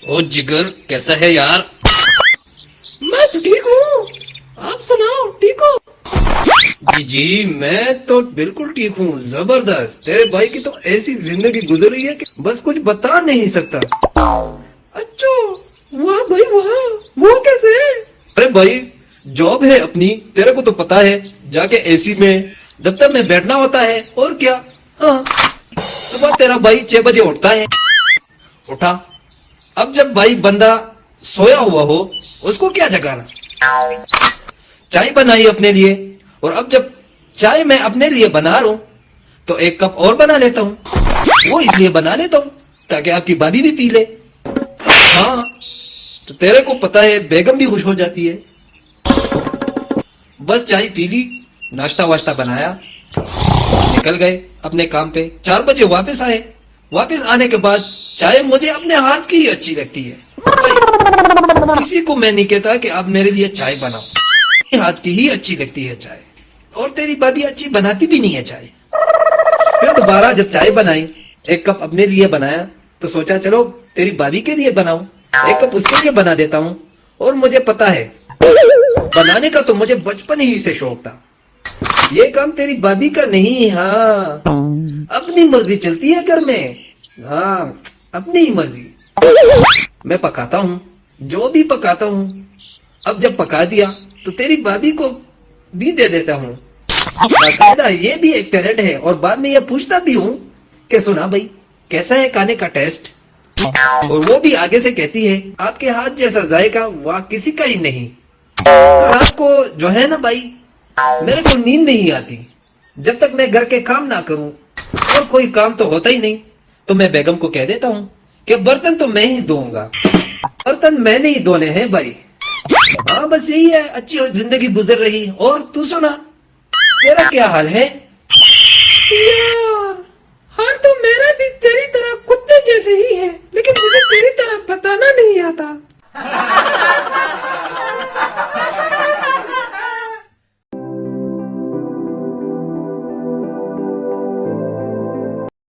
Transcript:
او جگر کیسا ہے یار؟ میں تو ٹھیک ہوں، آپ سناؤ ٹھیک ہو؟ جی جی میں تو بالکل ٹھیک ہوں، زبردست۔ تیرے بھائی کی تو ایسی زندگی گزر رہی ہے کہ بس کچھ بتا نہیں سکتا۔ اچھا، واہ بھائی واہ، وہ کیسے؟ ارے بھائی جاب ہے اپنی، تیرے کو تو پتا ہے، جا کے اے سی میں دفتر میں بیٹھنا ہوتا ہے اور کیا۔ ہاں، صبح تیرا بھائی 6 بجے اٹھتا ہے، اٹھا، اب جب بھائی بندہ سویا ہوا ہو اس کو کیا جگانا، چائے بنائی اپنے لیے، اور اب جب چائے میں اپنے لیے بنا رہا ہوں تو ایک کپ اور بنا لیتا ہوں۔ وہ اس لیے بنا لیتا ہوں تاکہ آپ کی بھابھی بھی پی لے۔ ہاں تو تیرے کو پتا ہے بیگم بھی خوش ہو جاتی ہے۔ بس چائے پی لی، ناشتہ واشتہ بنایا، نکل گئے اپنے کام پہ۔ 4 بجے واپس آئے، واپس آنے کے بعد چائے مجھے اپنے ہاتھ کی ہی اچھی لگتی ہے بھائی، کسی کو میں نہیں کہتا کہ آپ میرے لیے چائے بناؤ، میرے ہاتھ کی ہی اچھی لگتی ہے چائے، اور تیری بھابھی اچھی بناتی بھی نہیں ہے چائے۔ پھر دوبارہ جب چائے بنائی، ایک کپ اپنے لیے بنایا تو سوچا چلو تیری بھابھی کے لیے بناؤں، ایک کپ اس کے لیے بنا دیتا ہوں۔ اور مجھے پتا ہے بنانے کا تو مجھے بچپن ہی سے شوق تھا، یہ کام تیری بھابھی کا نہیں۔ ہاں اپنی مرضی چلتی ہے گھر میں، ہاں اپنی ہی مرضی۔ میں پکاتا ہوں جو بھی پکاتا ہوں، اب جب پکا دیا تو تیری بھابھی کو بھی دے دیتا ہوں، باقاعدہ یہ بھی ایک ٹیلنٹ ہے۔ اور بعد میں یہ پوچھتا بھی ہوں کہ سنا بھائی کیسا ہے کھانے کا ٹیسٹ، اور وہ بھی آگے سے کہتی ہے آپ کے ہاتھ جیسا ذائقہ واہ کسی کا ہی نہیں۔ رات کو جو ہے نا بھائی میرے کو نیند نہیں آتی جب تک میں گھر کے کام نہ کروں، اور کوئی کام تو ہوتا ہی نہیں، تو میں بیگم کو کہہ دیتا ہوں کہ برتن تو میں ہی دھوؤں گا، برتن میں نے ہی دھونے ہیں بھائی۔ ہاں بس یہی ہے، اچھی زندگی گزر رہی۔ اور تو سنا تیرا کیا حال ہے؟ یار، ہاں تو میرا بھی تیری طرح کتے جیسے ہی ہے، لیکن مجھے تیری طرح بتانا